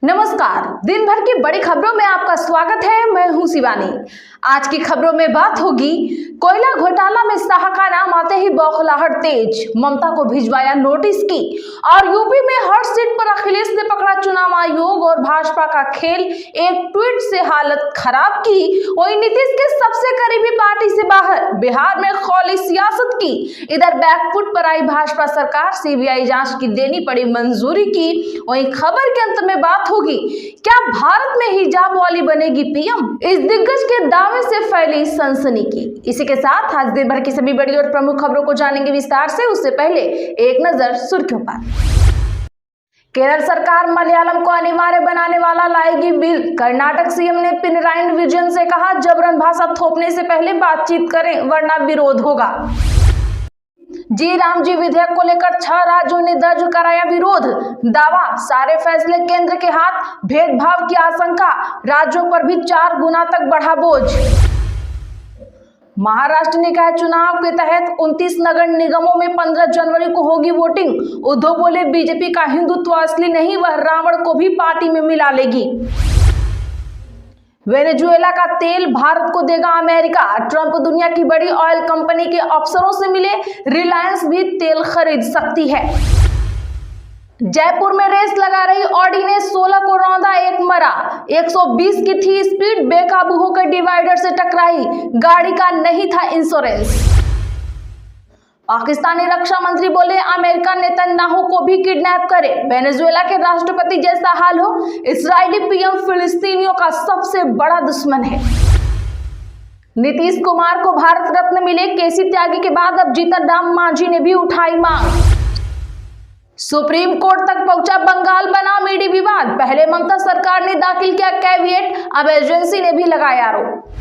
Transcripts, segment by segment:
नमस्कार, दिन भर की बड़ी खबरों में आपका स्वागत है। मैं हूं शिवानी। आज की खबरों में बात होगी कोयला घोटाला में शाह का नाम आते ही बौखलाहट तेज, ममता को भिजवाया नोटिस की। और यूपी में हर सीट पर अखिलेश ने पकड़ा चुनाव आयोग और भाजपा का खेल, एक ट्वीट से हालत खराब की। वहीं नीतीश के सबसे करीबी पार्टी से बाहर, बिहार में खौली सियासत की। इधर बैकफुट पर आई भाजपा सरकार, सीबीआई जांच की देनी पड़ी मंजूरी की। वहीं खबर के अंत में बात होगी, क्या भारत में हिजाब वाली बनेगी पीएम? इस दिग्गज के दावे से फैली सनसनी की। इसी के साथ आज दिन भर की सभी बड़ी और प्रमुख खबरों को जानेंगे विस्तार से। उससे पहले एक नजर सुर्खियों पर। केरल सरकार मलयालम को अनिवार्य बनाने वाला लाएगी बिल। कर्नाटक सीएम ने पिनराई विजयन से कहा, जबरन भाषा थोपने से पहले बातचीत करें वरना विरोध होगा। जी राम जी विधेयक को लेकर 6 राज्यों ने दर्ज कराया विरोध। दावा, सारे फैसले केंद्र के हाथ, भेदभाव की आशंका, राज्यों पर भी 4 गुना तक बढ़ा बोझ। महाराष्ट्र निकाय चुनाव के तहत 29 नगर निगमों में 15 जनवरी को होगी वोटिंग। उद्धव बोले, बीजेपी का हिंदुत्व असली नहीं, वह रावण को भी पार्टी में मिला लेगी। वेनेजुएला का तेल भारत को देगा अमेरिका। ट्रंप दुनिया की बड़ी ऑयल कंपनी के अफसरों से मिले, रिलायंस भी तेल खरीद सकती है। जयपुर में रेस लगा रही ऑडी ने 16 को रौंदा, एक मरा। 120 की थी स्पीड, बेकाबू होकर डिवाइडर से टकराई, गाड़ी का नहीं था इंश्योरेंस। पाकिस्तानी रक्षा मंत्री बोले, अमेरिका नेतन्याहू को भी किडनैप करे, वेनेजुएला के राष्ट्रपति जैसा हाल हो। इस्राएली पीएम फिलिस्तीनियों का सबसे बड़ा दुश्मन है। नीतीश कुमार को भारत रत्न मिले, केसी त्यागी के बाद अब जीतन राम मांझी ने भी उठाई मांग। सुप्रीम कोर्ट तक पहुंचा बंगाल बनाम ईडी विवाद। पहले ममता सरकार ने दाखिल किया कैविएट, अब एजेंसी ने भी लगाया आरोप।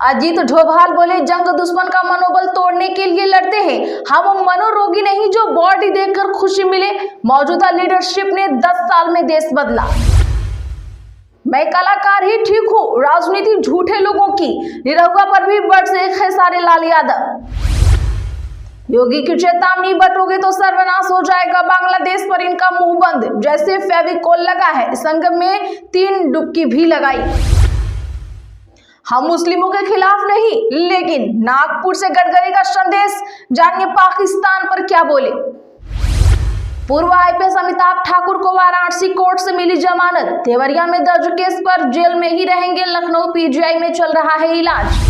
अजीत डोभाल बोले, जंग दुश्मन का मनोबल तोड़ने के लिए लड़ते हैं, हम मनोरोगी नहीं जो बॉडी देखकर खुशी मिले। मौजूदा लीडरशिप ने 10 साल में देश बदला। मैं कलाकार ही ठीक हूं, राजनीति झूठे लोगों की, निरहुआ पर भी बर्ड्स एक है सारे लाल यादव। योगी की चेतावनी, बटोगे तो सर्वनाश हो जाएगा, बांग्लादेश पर इनका मुंह बंद, जैसे फेविकोल लगा है। संगम में 3 डुबकी भी लगाई। हम मुस्लिमों के खिलाफ नहीं, लेकिन नागपुर से गडकरी का संदेश, जानिए पाकिस्तान पर क्या बोले। पूर्व आईपीएस अमिताभ ठाकुर को वाराणसी कोर्ट से मिली जमानत। देवरिया में दर्ज केस पर जेल में ही रहेंगे, लखनऊ पीजीआई में चल रहा है इलाज।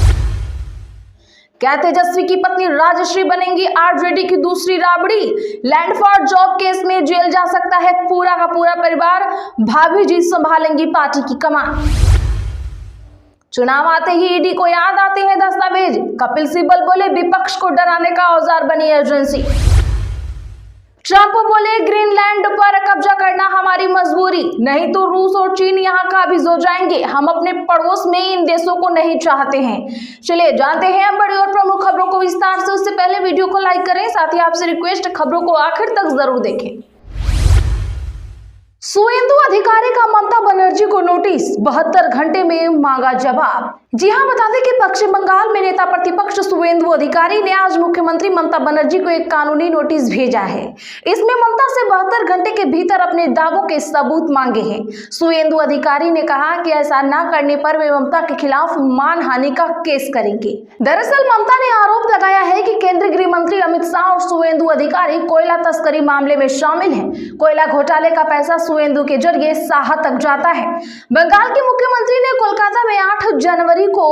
क्या तेजस्वी की पत्नी राजश्री बनेंगी आरजेडी की दूसरी Rabri? Land for job case में जेल जा सकता है पूरा का पूरा परिवार, भाभी जी संभालेंगी पार्टी की कमान। चुनाव आते ही ईडी को याद आते हैं दस्तावेज। कपिल सिब्बल बोले, विपक्ष को डराने का औजार बनी एजेंसी। ट्रंप बोले, ग्रीनलैंड पर कब्जा करना हमारी मजबूरी, नहीं तो रूस और चीन यहां काबिज हो जाएंगे। हम अपने पड़ोस में इन देशों को नहीं चाहते हैं। चलिए जानते हैं बड़ी और प्रमुख खबरों को विस्तार से। उससे पहले वीडियो को लाइक करें, साथ ही आपसे रिक्वेस्ट, खबरों को आखिर तक जरूर देखें। सुवेंदु अधिकारी का ममता बनर्जी को नोटिस, 72 घंटे में मांगा जवाब। जी हां, बता दें कि पश्चिम बंगाल में नेता प्रतिपक्ष सुवेंदु अधिकारी ने आज मुख्यमंत्री ममता बनर्जी को एक कानूनी नोटिस भेजा है। इसमें ममता से 72 घंटे के भीतर अपने दावों के सबूत मांगे हैं। सुवेंदु अधिकारी ने कहा कि ऐसा न करने पर वे ममता के खिलाफ मानहानि का केस करेंगे। दरअसल ममता ने आरोप लगाया है कि केंद्रीय गृह मंत्री अमित शाह और सुवेंदु अधिकारी कोयला तस्करी मामले में शामिल हैं। कोयला घोटाले का पैसा सुवेंदु के जरिए शाह तक जाता है। बंगाल के मुख्यमंत्री ने कोलकाता में 8 जनवरी को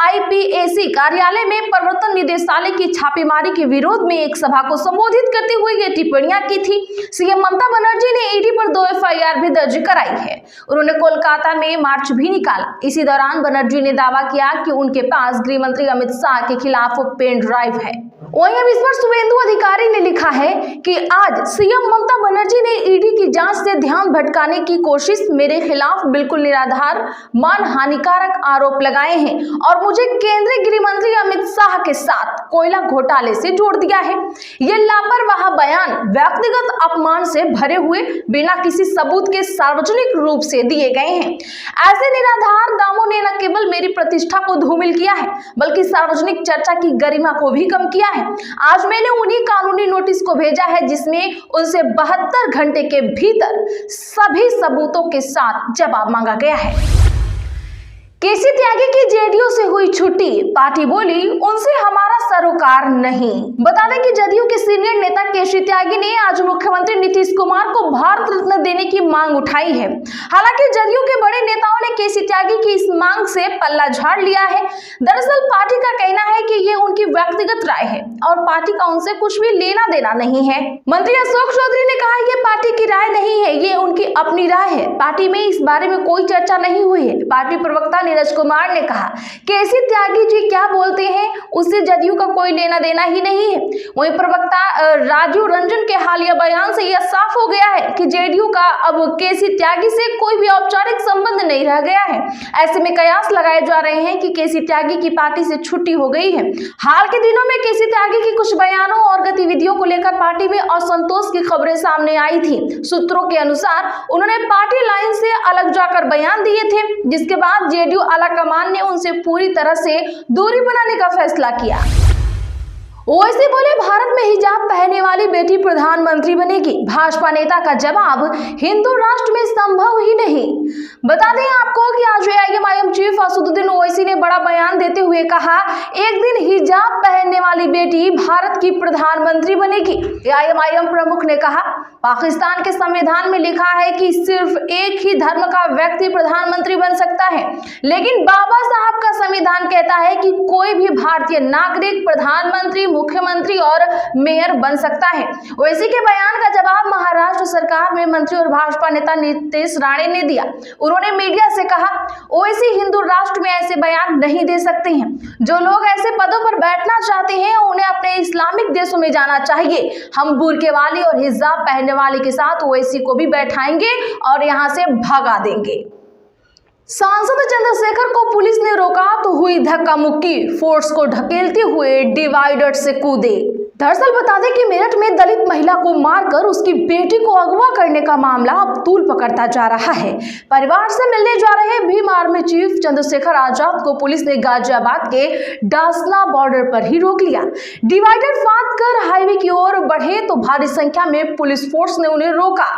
आईपीएसी कार्यालय में प्रवर्तन निदेशालय की छापेमारी के विरोध में एक सभा को संबोधित करते हुए ये टिप्पणियां की थी। सीएम ममता बनर्जी ने ईडी पर 2 एफआईआर भी दर्ज कराई है। उन्होंने कोलकाता में मार्च भी निकाला। इसी दौरान बनर्जी ने दावा किया कि उनके पास गृह मंत्री अमित शाह के खिलाफ पेन ड्राइव है। वहीं अब इस पर सुवेंदु अधिकारी ने लिखा है कि आज सीएम ममता बनर्जी ने ईडी की जांच से ध्यान भटकाने की कोशिश, मेरे खिलाफ बिल्कुल निराधार मानहानिकारक आरोप लगाए हैं और मुझे केंद्रीय गृह मंत्री अमित शाह के साथ कोयला घोटाले से जोड़ दिया है। ये लापरवाह बयान व्यक्तिगत अपमान से भरे हुए, बिना किसी सबूत के सार्वजनिक रूप से दिए गए हैं। ऐसे निराधार दावों ने न केवल मेरी प्रतिष्ठा को धूमिल किया है, बल्कि सार्वजनिक चर्चा की गरिमा को भी कम किया है। है। आज मैंने उन्हीं कानूनी नोटिस को भेजा है जिसमें उनसे 72 घंटे के भीतर सभी सबूतों के साथ जवाब मांगा गया है। केसी त्यागी की जेडीयू से हुई छुट्टी, पार्टी बोली उनसे हमारा सरोकार नहीं। बता दें कि जदयू के सीनियर नेता केसी त्यागी ने आज मुख्यमंत्री नीतीश कुमार को भारत रत्न देने की मांग उठाई है। हालांकि जदयू के बड़े नेताओं ने केसी त्यागी की इस मांग से पल्ला झाड़ लिया है। दरअसल पार्टी का कहना है कि ये उनकी व्यक्तिगत राय है और पार्टी का उनसे कुछ भी लेना देना नहीं है। मंत्री अशोक चौधरी ने कहा ये पार्टी की राय नहीं है, ये उनकी अपनी राय है। पार्टी में इस बारे में कोई चर्चा नहीं हुई है। पार्टी प्रवक्ता नीरज कुमार ने कहा केसी त्यागी जी क्या बोलते हैं उससे जदयू का कोई लेना देना ही नहीं है। वहीं प्रवक्ता राजीव रंजन के हालिया बयान से यह साफ हो गया है कि जेडीयू का अब केसी त्यागी से कोई भी औपचारिक संबंध नहीं रह गया है। ऐसे में कयास लगाए जा रहे हैं कि केसी त्यागी की पार्टी से छुट्टी हो गई है। हाल के दिनों में केसी त्यागी की कुछ बयानों और गतिविधियों को लेकर पार्टी में असंतोष की खबरें सामने आई थी। सूत्रों के अनुसार उन्होंने पार्टी लाइन से अलग जाकर बयान दिए थे, जिसके बाद जेडीयू कमान ने उनसे पूरी तरह से दूरी बनाने का फैसला किया। ओवैसी बोले भारत में हिजाब पहनने वाली बेटी प्रधानमंत्री बनेगी। भाजपा नेता का जवाब हिंदू राष्ट्र में संभव ही नहीं। बता दें आपको कि आज एआईएमआईएम चीफ असदुद्दीन ओवैसी ने बड़ा बयान देते हुए कहा एक दिन हिजाब पहनने वाली बेटी भारत की प्रधानमंत्री बनेगी। एआईएमआईएम प्रमुख ने कहा पाकिस्तान के संविधान में लिखा है कि सिर्फ एक ही धर्म का व्यक्ति प्रधानमंत्री बन सकता है, लेकिन बाबा साहब का संविधान कहता है कि कोई भी भारतीय नागरिक प्रधानमंत्री, मुख्यमंत्री और मेयर बन सकता है। ओवैसी के बयान का जवाब महाराष्ट्र सरकार में मंत्री और भाजपा नेता नीतीश राणे ने दिया। उन्होंने मीडिया से कहा ओवैसी हिंदू राष्ट्र में ऐसे बयान नहीं दे सकते हैं। जो लोग ऐसे पदों पर बैठना चाहते हैं उन्हें अपने इस्लामिक देशों में जाना चाहिए। हम बुर्के वाली और हिजाब पहनने वाले के साथ ओवैसी को भी बैठाएंगे और यहां से भगा देंगे। सांसद चंद्रशेखर को पुलिस ने रोका तो हुई धक्का मुक्की, फोर्स को ढकेलते हुए डिवाइडर से कूदे। दरअसल बता दें कि मेरठ में दलित महिला को मारकर उसकी बेटी को अगवा करने का मामला अब तूल पकड़ता जा रहा है। परिवार से मिलने जा रहे भीम आर्मी चीफ चंद्रशेखर आजाद को पुलिस ने गाजियाबाद के डासना बॉर्डर पर ही रोक लिया। डिवाइडर फांद कर हाईवे की ओर बढ़े तो भारी संख्या में पुलिस फोर्स ने उन्हें रोका।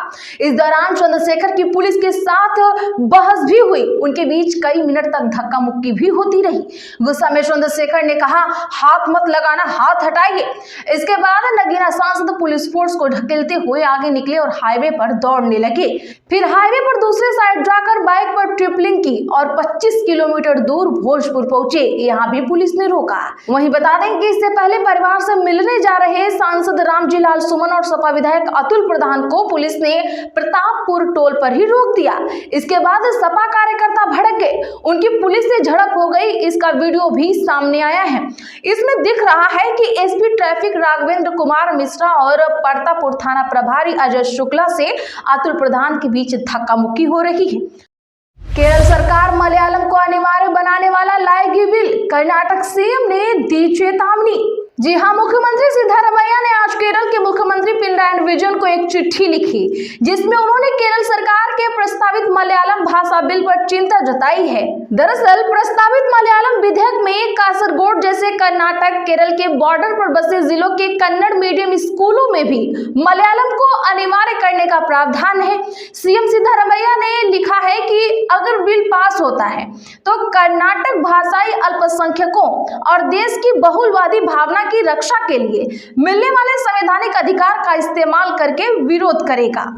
इस दौरान चंद्रशेखर की पुलिस के साथ बहस भी हुई। उनके बीच कई मिनट तक धक्का मुक्की भी होती रही। गुस्सा में चंद्रशेखर ने कहा हाथ मत लगाना, हाथ हटाइए। इसके बाद नगीना सांसद पुलिस फोर्स को ढकेलते हुए आगे निकले और हाईवे पर दौड़ने लगे। फिर हाईवे पर दूसरे साइड जाकर बाइक पर ट्रिपलिंग की और 25 किलोमीटर दूर भोजपुर पहुंचे। यहाँ भी पुलिस ने रोका। वहीं बता दें कि इससे पहले परिवार से मिलने जा रहे सांसद रामजी लाल सुमन और सपा विधायक अतुल प्रधान को पुलिस ने प्रतापपुर टोल पर ही रोक दिया। इसके बाद सपा कार्यकर्ता भड़क गए, उनकी पुलिस से झड़प हो गई। इसका वीडियो भी सामने आया है। इसमें दिख रहा है कि एसपी ट्रैफिक राघवेंद्र कुमार मिश्रा और परतापुर थाना प्रभारी अजय शुक्ला से अतुल प्रधान के बीच धक्का मुक्की हो रही है। केरल सरकार मलयालम को अनिवार्य बनाने वाला लाएगी बिल, कर्नाटक सीएम ने दी चेतावनी। जी हां, मुख्यमंत्री सिद्धारमैया ने आज केरल के मुख्यमंत्री पिनराई विजयन को एक चिट्ठी लिखी जिसमें उन्होंने केरल सरकार के प्रस्तावित मलयालम भाषा बिल पर चिंता जताई है। दरअसल प्रस्तावित मलयालम विधेयक में कासरगोड जैसे कर्नाटक केरल के बॉर्डर पर बसे जिलों के कन्नड़ मीडियम स्कूलों में भी मलयालम को अनिवार्य करने का प्रावधान है। सीएम सिद्धारमैया ने लिखा है कि अगर बिल पास होता है तो कर्नाटक भाषाई अल्पसंख्यकों और देश की बहुलवादी भावना की रक्षा के लिए मिलने वाले संवैधानिक अधिकार का इस्तेमाल करके विरोध करेगा।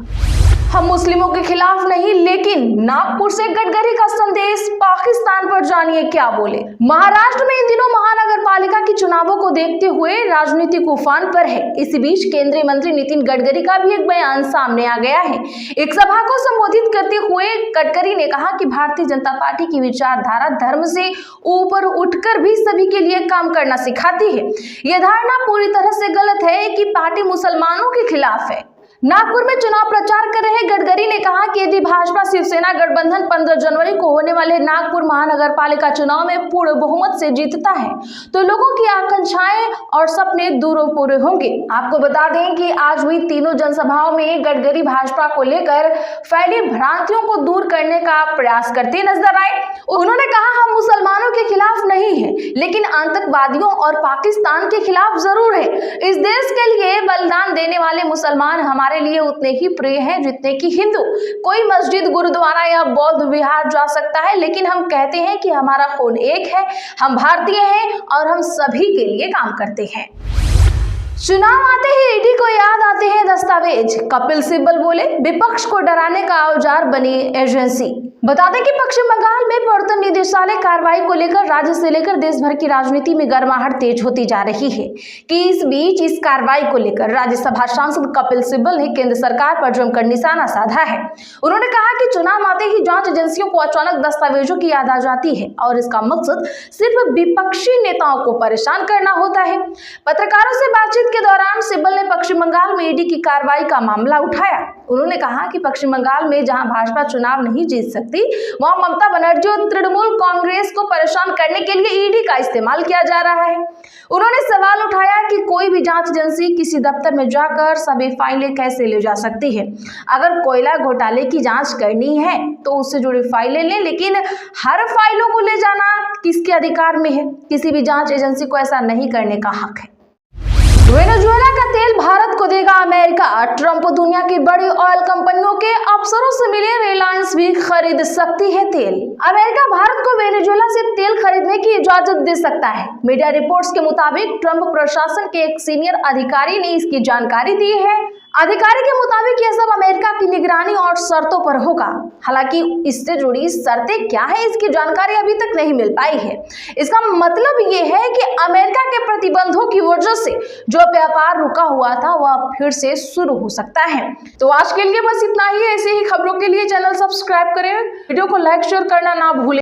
हम मुस्लिमों के खिलाफ नहीं, लेकिन नागपुर से गडकरी का संदेश पाकिस्तान पर, जानिए क्या बोले। महाराष्ट्र में इन दिनों महानगर पालिका के चुनावों को देखते हुए राजनीतिक उफान पर है। इसी बीच केंद्रीय मंत्री नितिन गडकरी का भी एक बयान सामने आ गया है। एक सभा को संबोधित करते हुए गडकरी ने कहा कि भारतीय जनता पार्टी की विचारधारा धर्म से ऊपर उठकर भी सभी के लिए काम करना सिखाती है। यह धारणा पूरी तरह से गलत है कि पार्टी मुसलमानों के खिलाफ है। नागपुर में चुनाव प्रचार कर रहे गडकरी ने कहा कि यदि भाजपा शिवसेना गठबंधन 15 जनवरी को होने वाले नागपुर महानगर पालिका चुनाव में पूर्ण बहुमत से जीतता है तो लोगों की आकांक्षाएं और सपने दूरों पूरे होंगे। आपको बता दें कि आज हुई तीनों जनसभाओं में गडकरी भाजपा को लेकर फैली भ्रांतियों को दूर करने का प्रयास करते नजर आए। उन्होंने कहा, हम मुसलमानों के खिलाफ नहीं है, लेकिन आतंकवादियों और पाकिस्तान के खिलाफ जरूर है। इस देश के लिए बलिदान देने वाले मुसलमान हमारे लिए उतने ही प्रिय हैं जितने कि हिंदू। कोई मस्जिद, गुरुद्वारा या बौद्ध विहार जा सकता है, लेकिन हम कहते हैं कि हमारा खून एक है, हम भारतीय हैं और हम सभी के लिए काम करते हैं। चुनाव आते ही ईडी को याद आते हैं दस्तावेज, कपिल सिब्बल बोले, विपक्ष को डराने का औजार बनी एजेंसी। बता दें कि पश्चिम बंगाल में प्रवर्तन निदेशालय कार्रवाई को लेकर राज्य से लेकर देश भर की राजनीति में गर्माहट तेज होती जा रही है कि इस बीच इस कार्रवाई को लेकर राज्यसभा सांसद कपिल सिब्बल ने केंद्र सरकार पर जमकर निशाना साधा है। उन्होंने कहा कि चुनाव आते ही जांच एजेंसियों को अचानक दस्तावेजों की याद आ जाती है और इसका मकसद सिर्फ विपक्षी नेताओं को परेशान करना होता है। पत्रकारों से बातचीत के दौरान सिब्बल ने पश्चिम बंगाल में ईडी की कार्रवाई का मामला उठाया। उन्होंने कहा कि पश्चिम बंगाल में जहां भाजपा चुनाव नहीं जीत सकती, वहां ममता बनर्जी और तृणमूल कांग्रेस को परेशान करने के लिए ईडी का इस्तेमाल किया जा रहा है। उन्होंने सवाल उठाया कि कोई भी जांच एजेंसी किसी दफ्तर में जाकर सभी फाइलें कैसे ले जा सकती है। अगर कोयला घोटाले की जांच करनी है तो उससे जुड़ी फाइलें लें, लेकिन हर फाइलों को ले जाना किसके अधिकार में है? किसी भी जांच एजेंसी को ऐसा नहीं करने का हक है। वेनेजुएला का तेल भारत को देगा अमेरिका। ट्रंप दुनिया की बड़ी ऑयल कंपनियों के अफसरों से मिले, रिलायंस भी खरीद सकती है तेल। अमेरिका भारत को वेनेजुएला से तेल खरीदने की इजाजत दे सकता है। मीडिया रिपोर्ट्स के मुताबिक ट्रंप प्रशासन के एक सीनियर अधिकारी ने इसकी जानकारी दी है। अधिकारी के मुताबिक यह सब अमेरिका की निगरानी और शर्तों पर होगा। हालांकि इससे जुड़ी शर्तें क्या है, इसकी जानकारी अभी तक नहीं मिल पाई है। इसका मतलब यह है कि अमेरिका के प्रतिबंधों की वजह से जो व्यापार रुका हुआ था वह फिर से शुरू हो सकता है। तो आज के लिए बस इतना ही। ऐसे ही खबरों के लिए चैनल सब्सक्राइब करें, वीडियो को लाइक शेयर करना ना भूलें।